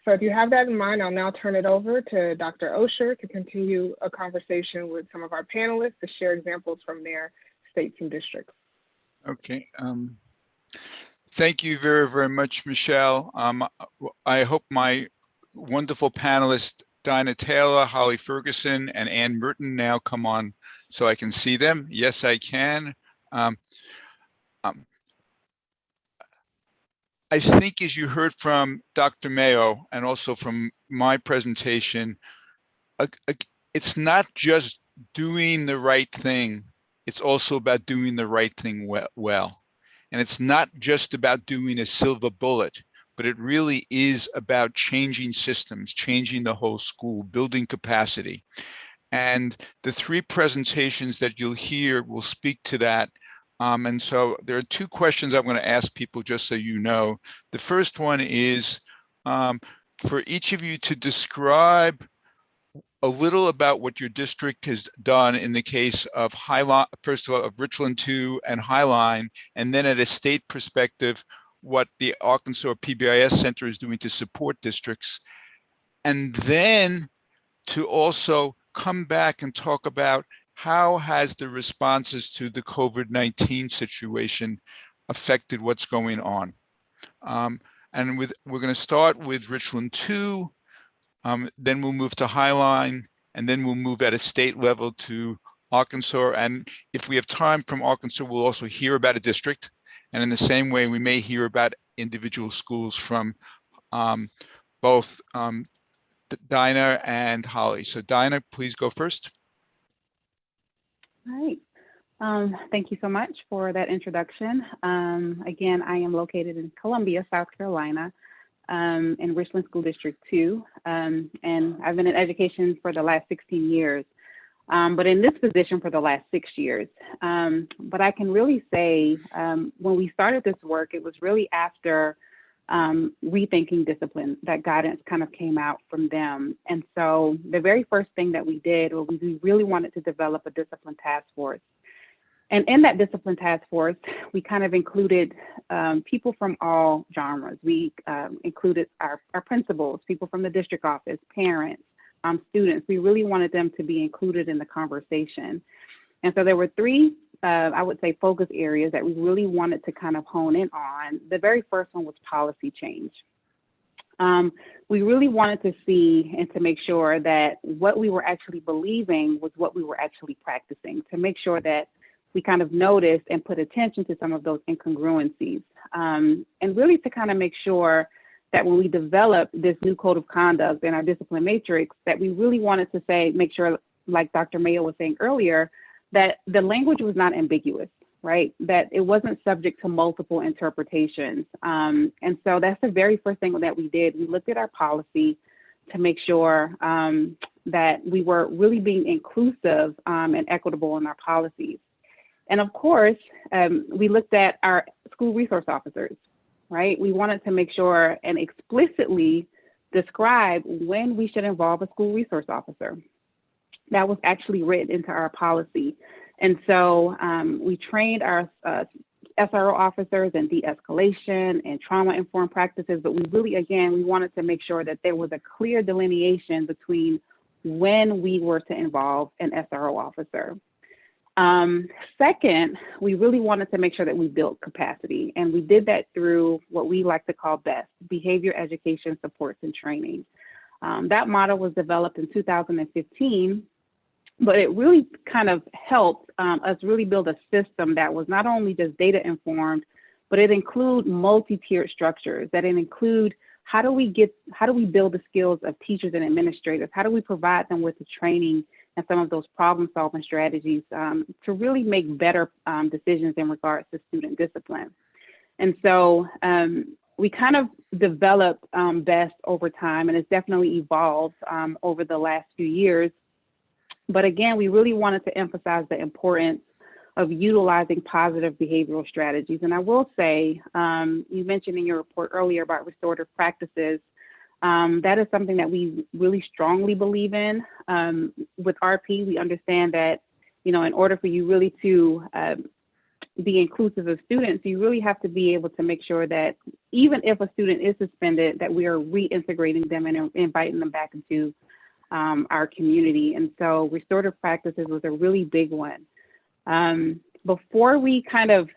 So if you have that in mind, I'll now turn it over to Dr. Osher to continue a conversation with some of our panelists to share examples from their states and districts. Okay. Thank you very, very much, Michelle. I hope my wonderful panelists, Dinah Taylor, Holly Ferguson, and Anne Merten now come on so I can see them. Yes, I can. I think as you heard from Dr. Mayo and also from my presentation, it's not just doing the right thing, it's also about doing the right thing well. And it's not just about doing a silver bullet, but it really is about changing systems, changing the whole school, building capacity. And the three presentations that you'll hear will speak to that. And so there are two questions I'm going to ask people just so you know. The first one is for each of you to describe a little about what your district has done in the case of Highline, first of all, of Richland 2 and Highline, and then at a state perspective, what the Arkansas PBIS Center is doing to support districts. And then to also come back and talk about how has the responses to the COVID-19 situation affected what's going on. And we're going to start with Richland 2, then we'll move to Highline, and then we'll move at a state level to Arkansas. And if we have time from Arkansas, we'll also hear about a district. And in the same way, we may hear about individual schools from both Dinah and Holly. So Dinah, please go first. All right. Thank you so much for that introduction. Again, I am located in Columbia, South Carolina, in Richland School District 2. And I've been in education for the last 16 years, but in this position for the last 6 years. But I can really say when we started this work, it was really after Rethinking Discipline that guidance kind of came out from them. And so the very first thing that we did was we really wanted to develop a discipline task force. And in that discipline task force, we kind of included people from all genres. We included our principals, people from the district office, parents, students. We really wanted them to be included in the conversation. And so there were three, I would say, focus areas that we really wanted to kind of hone in on. The very first one was policy change. We really wanted to see and to make sure that what we were actually believing was what we were actually practicing, to make sure that we kind of noticed and put attention to some of those incongruencies, and really to kind of make sure that when we develop this new code of conduct and our discipline matrix, that we really wanted to say, make sure, like Dr. Mayo was saying earlier, that the language was not ambiguous, right? That it wasn't subject to multiple interpretations. And so that's the very first thing that we did. We looked at our policy to make sure that we were really being inclusive and equitable in our policies. And of course, we looked at our school resource officers, right? We wanted to make sure and explicitly describe when we should involve a school resource officer. That was actually written into our policy. And so we trained our SRO officers in de-escalation and trauma-informed practices, but we really, again, we wanted to make sure that there was a clear delineation between when we were to involve an SRO officer. Second, we really wanted to make sure that we built capacity, and we did that through what we like to call BEST, Behavior Education Supports and Training. That model was developed in 2015, but it really kind of helped us really build a system that was not only just data informed, but it include multi-tiered structures, that it include how do we build the skills of teachers and administrators? How do we provide them with the training and some of those problem solving strategies to really make better decisions in regards to student discipline? And so we kind of developed BEST over time, and it's definitely evolved over the last few years. But again, we really wanted to emphasize the importance of utilizing positive behavioral strategies. And I will say, you mentioned in your report earlier about restorative practices. That is something that we really strongly believe in. With RP, we understand that, in order for you really to be inclusive of students, you really have to be able to make sure that even if a student is suspended, that we are reintegrating them and inviting them back into our community. And so restorative practices was a really big one. Before we kind of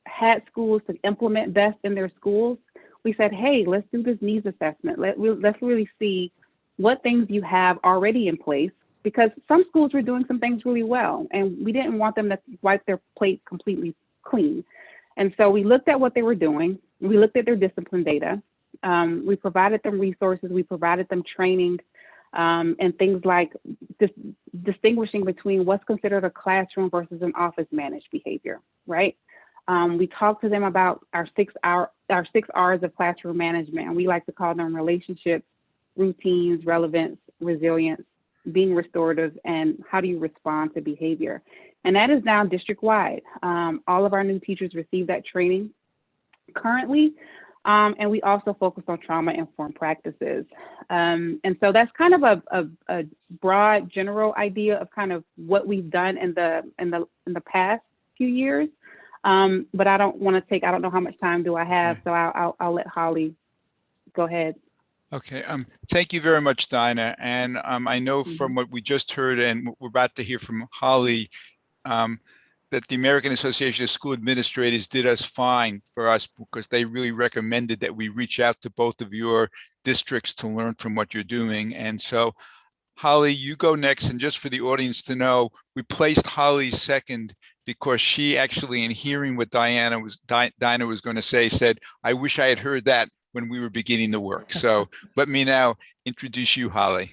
had schools to implement BEST in their schools, we said, hey, let's do this needs assessment. Let's really see what things you have already in place, because some schools were doing some things really well, and we didn't want them to wipe their plate completely clean. And so we looked at what they were doing. We looked at their discipline data. We provided them resources. We provided them training and things like distinguishing between what's considered a classroom versus an office managed behavior, right? We talked to them about our 6 R's of classroom management, and we like to call them relationships, routines, relevance, resilience, being restorative, and how do you respond to behavior. And that is now district-wide. All of our new teachers receive that training currently, and we also focus on trauma-informed practices. And so that's kind of a broad, general idea of kind of what we've done in the past few years. But I don't know how much time do I have, so I'll let Holly go ahead. Okay, thank you very much, Dinah. And I know from what we just heard and what we're about to hear from Holly, that the American Association of School Administrators did us fine for us, because they really recommended that we reach out to both of your districts to learn from what you're doing. And so, Holly, you go next. And just for the audience to know, we placed Holly second because she actually, in hearing what Dinah was going to say, said, I wish I had heard that when we were beginning the work. So let me now introduce you, Holly.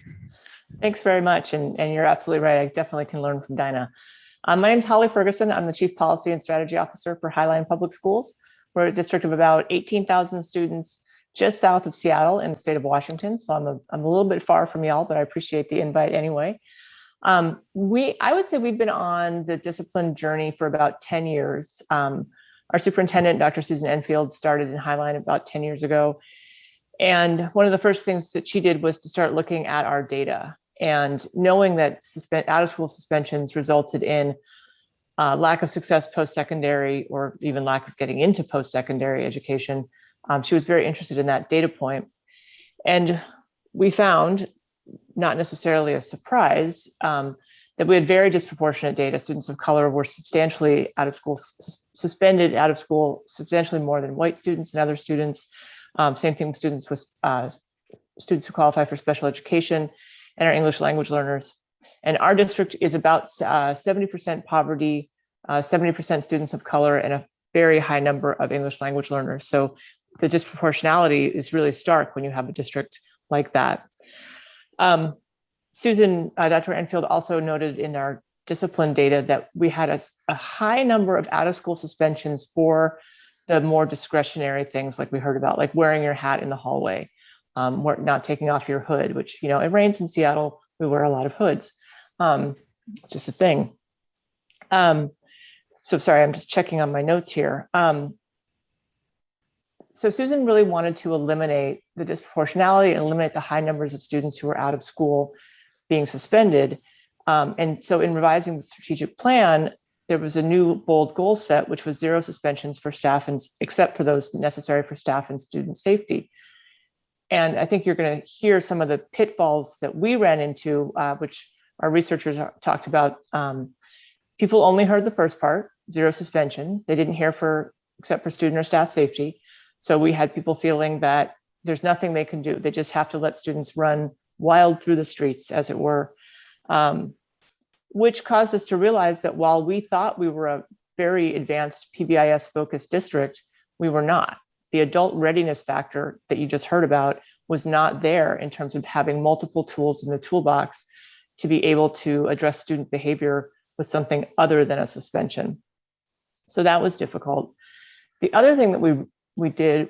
Thanks very much. And you're absolutely right. I definitely can learn from Dinah. My name is Holly Ferguson. I'm the Chief Policy and Strategy Officer for Highline Public Schools. We're a district of about 18,000 students just south of Seattle in the state of Washington. So I'm a little bit far from y'all, but I appreciate the invite anyway. I would say we've been on the discipline journey for about 10 years. Our superintendent, Dr. Susan Enfield, started in Highline about 10 years ago. And one of the first things that she did was to start looking at our data, and knowing that out-of-school suspensions resulted in lack of success post-secondary, or even lack of getting into post-secondary education. She was very interested in that data point. And we found, not necessarily a surprise, that we had very disproportionate data. Students of color were substantially suspended out of school, substantially more than white students and other students. Same thing with students who qualify for special education and our English language learners. And our district is about 70% poverty, 70% students of color, and a very high number of English language learners. So the disproportionality is really stark when you have a district like that. Dr. Enfield also noted in our discipline data that we had a high number of out-of-school suspensions for the more discretionary things like we heard about, like wearing your hat in the hallway, not taking off your hood, which, it rains in Seattle, we wear a lot of hoods. It's just a thing. So sorry, I'm just checking on my notes here. So Susan really wanted to eliminate the disproportionality and eliminate the high numbers of students who were out of school being suspended. And so in revising the strategic plan, there was a new bold goal set, which was 0 suspensions for staff, except for those necessary for staff and student safety. And I think you're going to hear some of the pitfalls that we ran into, which our researchers talked about. People only heard the first part, 0 suspension. They didn't hear except for student or staff safety. So we had people feeling that there's nothing they can do. They just have to let students run wild through the streets, as it were, which caused us to realize that while we thought we were a very advanced PBIS focused district, we were not. The adult readiness factor that you just heard about was not there in terms of having multiple tools in the toolbox to be able to address student behavior with something other than a suspension. So that was difficult. The other thing that we did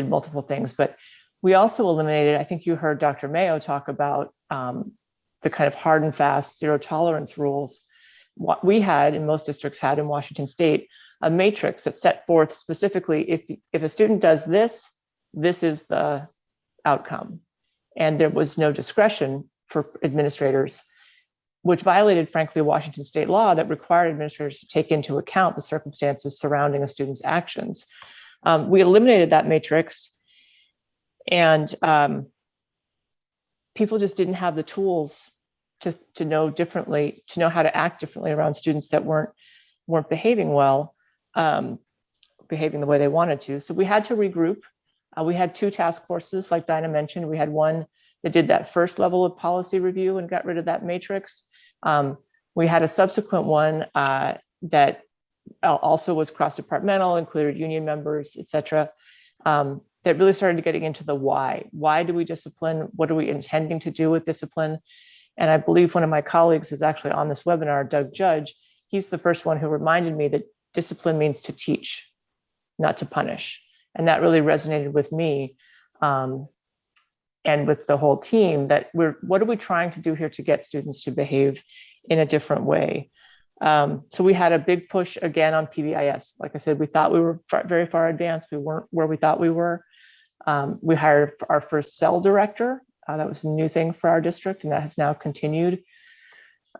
multiple things, but we also eliminated, I think you heard Dr. Mayo talk about the kind of hard and fast 0 tolerance rules. What we had, and most districts had in Washington State, a matrix that set forth specifically, if a student does this, this is the outcome. And there was no discretion for administrators which violated, frankly, Washington state law that required administrators to take into account the circumstances surrounding a student's actions. We eliminated that matrix, and people just didn't have the tools to know differently, to know how to act differently around students that weren't behaving well, behaving the way they wanted to. So we had to regroup. We had 2 task forces, like Dinah mentioned. We had one that did that first level of policy review and got rid of that matrix. We had a subsequent one that also was cross-departmental, included union members, et cetera, that really started getting into the why. Why do we discipline? What are we intending to do with discipline? And I believe one of my colleagues is actually on this webinar, Doug Judge. He's the first one who reminded me that discipline means to teach, not to punish. And that really resonated with me and with the whole team, that what are we trying to do here to get students to behave in a different way? So we had a big push again on PBIS. Like I said, we thought we were very far advanced. We weren't where we thought we were. We hired our first cell director. That was a new thing for our district, and that has now continued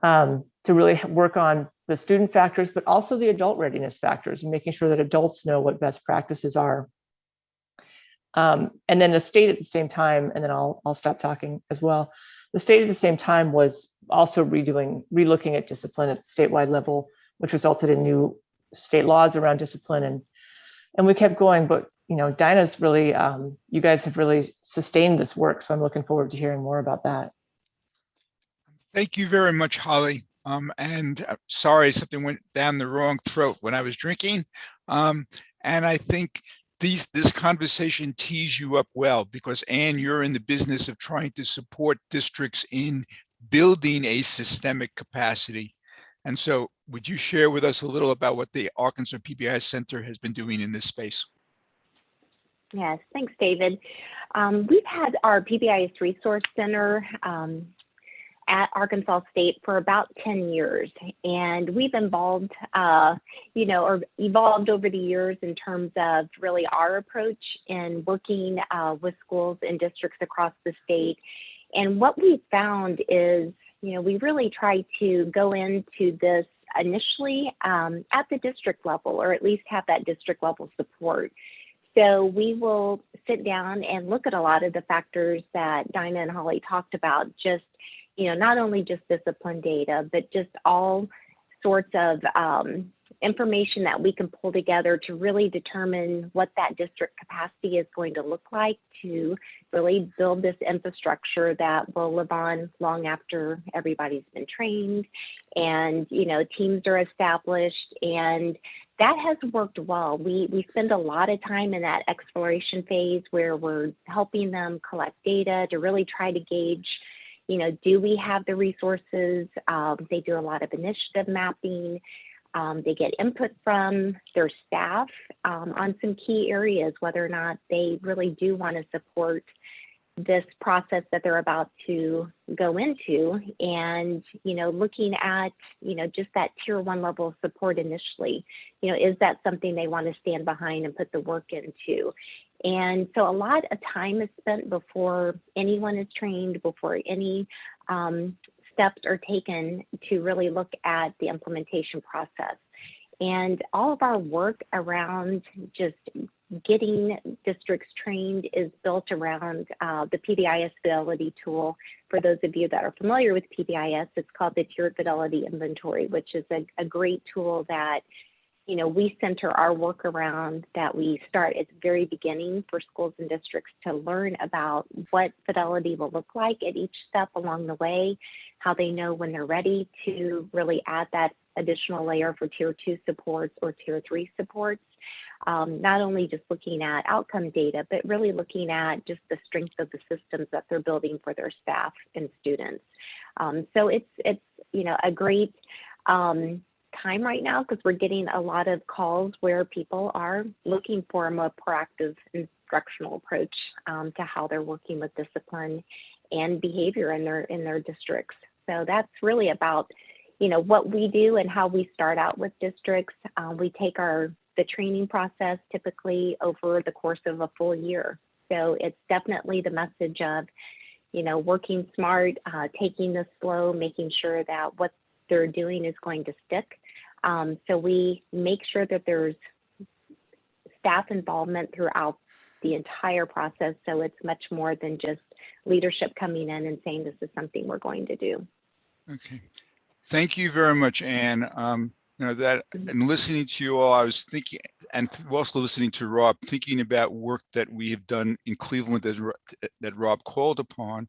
to really work on the student factors, but also the adult readiness factors, and making sure that adults know what best practices are. And then the state at the same time, and then I'll stop talking as well. The state at the same time was also relooking at discipline at the statewide level, which resulted in new state laws around discipline, and we kept going. But you know, Dinah's really, you guys have really sustained this work, so I'm looking forward to hearing more about that. Thank you very much, Holly. And sorry, something went down the wrong throat when I was drinking. And I think this conversation tees you up well, because Anne, you're in the business of trying to support districts in building a systemic capacity. And so would you share with us a little about what the Arkansas PBIS Center has been doing in this space? Yes, thanks, David. We've had our PBIS Resource Center at Arkansas State for about 10 years, and we've evolved over the years in terms of really our approach in working with schools and districts across the state. And what we found is, we really try to go into this initially at the district level, or at least have that district level support. So we will sit down and look at a lot of the factors that Dinah and Holly talked about, just, not only just discipline data, but just all sorts of information that we can pull together to really determine what that district capacity is going to look like, to really build this infrastructure that will live on long after everybody's been trained and, teams are established. And that has worked well. We spend a lot of time in that exploration phase where we're helping them collect data to really try to gauge, do we have the resources? They do a lot of initiative mapping. They get input from their staff on some key areas, whether or not they really do want to support this process that they're about to go into, and looking at just that tier 1 level of support initially, is that something they want to stand behind and put the work into? And so a lot of time is spent before anyone is trained, before any steps are taken to really look at the implementation process. And all of our work around just getting districts trained is built around the PBIS fidelity tool. For those of you that are familiar with PBIS, it's called the Tiered Fidelity Inventory, which is a great tool that we center our work around, that we start at the very beginning for schools and districts to learn about what fidelity will look like at each step along the way, how they know when they're ready to really add that additional layer for tier 2 supports or tier 3 supports. Not only just looking at outcome data, but really looking at just the strength of the systems that they're building for their staff and students. So it's a great time right now, because we're getting a lot of calls where people are looking for a more proactive instructional approach to how they're working with discipline and behavior in their districts. So that's really about what we do and how we start out with districts. We take the training process typically over the course of a full year. So it's definitely the message of working smart, taking this slow, making sure that what they're doing is going to stick. So we make sure that there's staff involvement throughout the entire process. So it's much more than just leadership coming in and saying this is something we're going to do. Okay. Thank you very much, Anne. And listening to you all, I was thinking, and also listening to Rob, thinking about work that we have done in Cleveland that Rob called upon.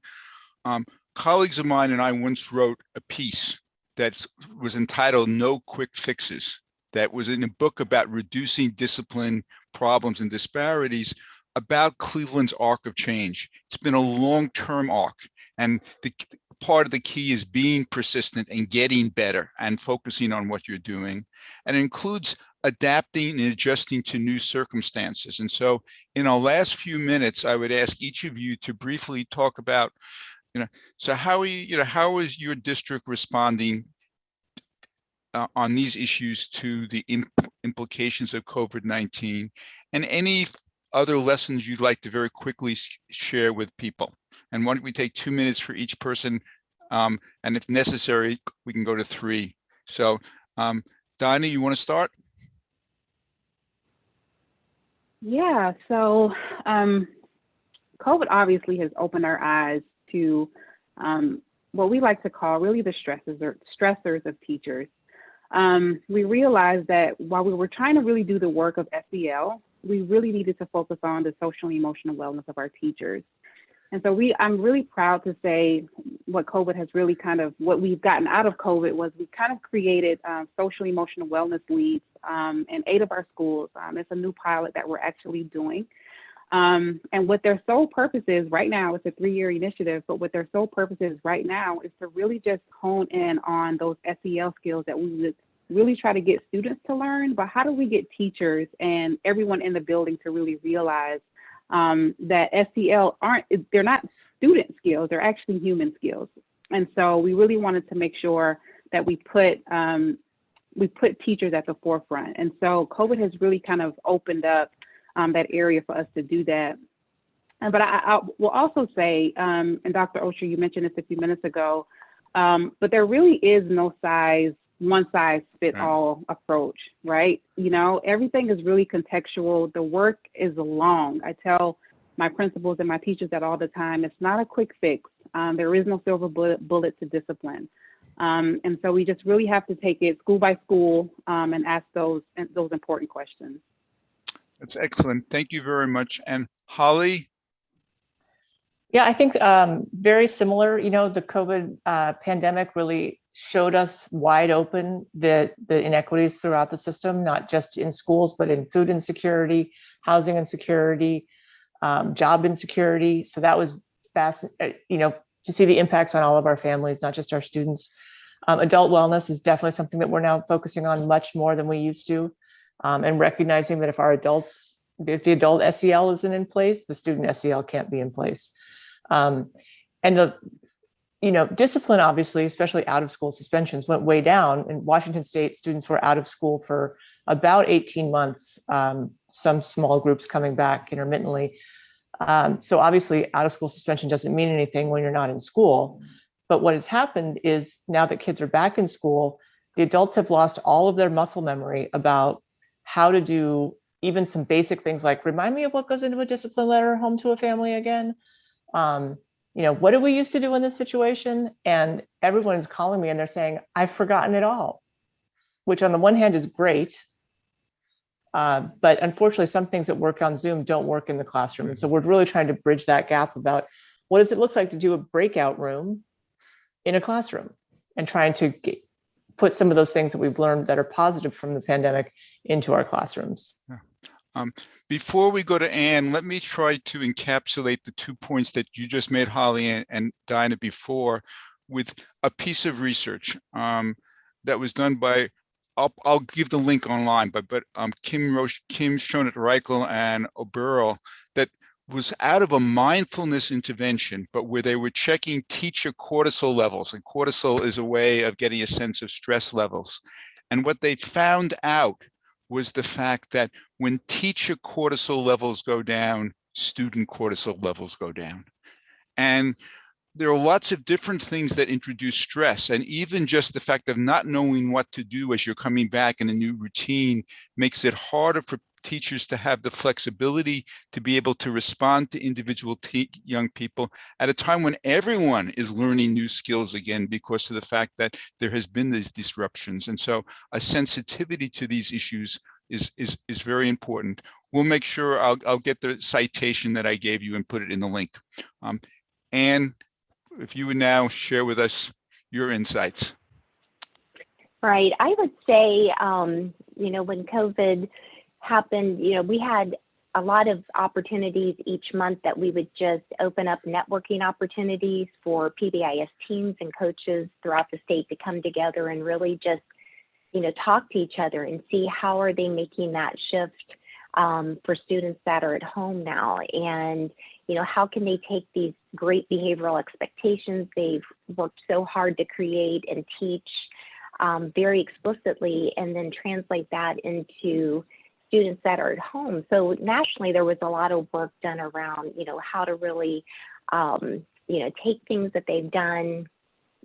Colleagues of mine and I once wrote a piece that was entitled "No Quick Fixes," that was in a book about reducing discipline problems and disparities, about Cleveland's arc of change. It's been a long-term arc, and the part of the key is being persistent and getting better and focusing on what you're doing. And it includes adapting and adjusting to new circumstances. And so in our last few minutes, I would ask each of you to briefly talk about, so how is your district responding on these issues to the implications of COVID-19, and any other lessons you'd like to very quickly share with people. And why don't we take 2 minutes for each person, and if necessary, we can go to 3. So Dinah, you want to start? Yeah, so COVID obviously has opened our eyes to what we like to call really the stressors of teachers. We realized that while we were trying to really do the work of SEL, we really needed to focus on the social and emotional wellness of our teachers. And so I'm really proud to say what COVID has really what we've gotten out of COVID was we kind of created social emotional wellness leads in 8 of our schools. It's a new pilot that we're actually doing. And what their sole purpose is right now, it's a 3-year initiative, but what their sole purpose is right now is to really just hone in on those SEL skills that we would really try to get students to learn, but how do we get teachers and everyone in the building to really realize that SEL they're not student skills, they're actually human skills. And so we really wanted to make sure that we put teachers at the forefront. And so COVID has really kind of opened up that area for us to do that. But I will also say, and Dr. Osher, you mentioned this a few minutes ago, but there really is no one size fit all approach, right? Everything is really contextual. The work is long. I tell my principals and my teachers that all the time. It's not a quick fix. There is no silver bullet to discipline. And so we just really have to take it school by school and ask those important questions. That's excellent. Thank you very much. And Holly? Yeah, I think very similar. The COVID pandemic really showed us wide open the inequities throughout the system, not just in schools, but in food insecurity, housing insecurity, job insecurity. So that was fascinating, to see the impacts on all of our families, not just our students. Adult wellness is definitely something that we're now focusing on much more than we used to, and recognizing that if the adult SEL isn't in place, the student SEL can't be in place. And discipline, obviously, especially out of school suspensions, went way down. In Washington State, students were out of school for about 18 months, some small groups coming back intermittently. So obviously out of school suspension doesn't mean anything when you're not in school. But what has happened is now that kids are back in school, the adults have lost all of their muscle memory about how to do even some basic things like remind me of what goes into a discipline letter home to a family again. What did we used to do in this situation? And everyone's calling me and they're saying, I've forgotten it all, which on the one hand is great. But unfortunately, some things that work on Zoom don't work in the classroom. And so we're really trying to bridge that gap about what does it look like to do a breakout room in a classroom, and trying to put some of those things that we've learned that are positive from the pandemic into our classrooms. Before we go to Anne, let me try to encapsulate the 2 points that you just made, Holly and Dinah, before, with a piece of research that was done by, I'll give the link online, but Kim Schonert Reichel and Oberl, that was out of a mindfulness intervention, but where they were checking teacher cortisol levels. And cortisol is a way of getting a sense of stress levels. And what they found out was the fact that when teacher cortisol levels go down, student cortisol levels go down. And there are lots of different things that introduce stress, and even just the fact of not knowing what to do as you're coming back in a new routine makes it harder for teachers to have the flexibility to be able to respond to individual young people at a time when everyone is learning new skills again because of the fact that there has been these disruptions. And so a sensitivity to these issues is very important. We'll make sure I'll get the citation that I gave you and put it in the link. Anne, if you would now share with us your insights. Right. I would say, you know, when COVID happened, you know, we had a lot of opportunities each month that we would just open up networking opportunities for PBIS teams and coaches throughout the state to come together and really just, you know, talk to each other and see how are they making that shift for students that are at home now. And, you know, how can they take these great behavioral expectations they've worked so hard to create and teach very explicitly, and then translate that into students that are at home. So nationally, there was a lot of work done around, you know, how to really, you know, take things that they've done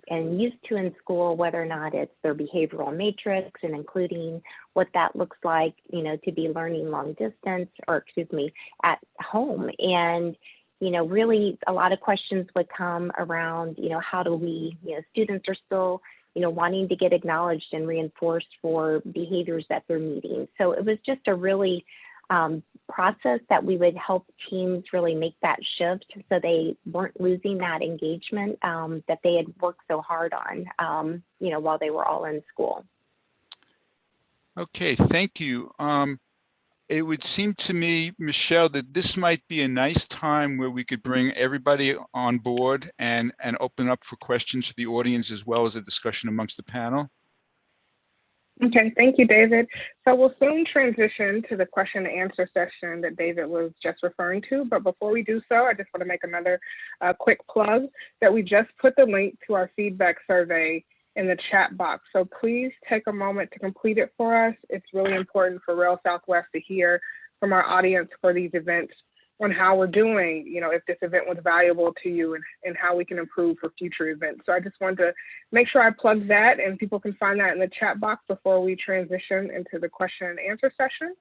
and used to in school, whether or not it's their behavioral matrix, and including what that looks like, you know, to be learning long distance, or excuse me, at home. And, you know, really a lot of questions would come around, you know, how do we, you know, students are still, you know, wanting to get acknowledged and reinforced for behaviors that they're meeting. So it was just a really process that we would help teams really make that shift so they weren't losing that engagement that they had worked so hard on, you know, while they were all in school. Okay, thank you. It would seem to me, Michelle, that this might be a nice time where we could bring everybody on board and open up for questions to the audience as well as a discussion amongst the panel. Okay, thank you, David. So we'll soon transition to the question and answer session that David was just referring to. But before we do so, I just want to make another quick plug that we just put the link to our feedback survey in the chat box. So please take a moment to complete it for us. It's really important for REL Southwest to hear from our audience for these events on how we're doing, you know, if this event was valuable to you, and how we can improve for future events. So I just wanted to make sure I plug that, and people can find that in the chat box before we transition into the question and answer session.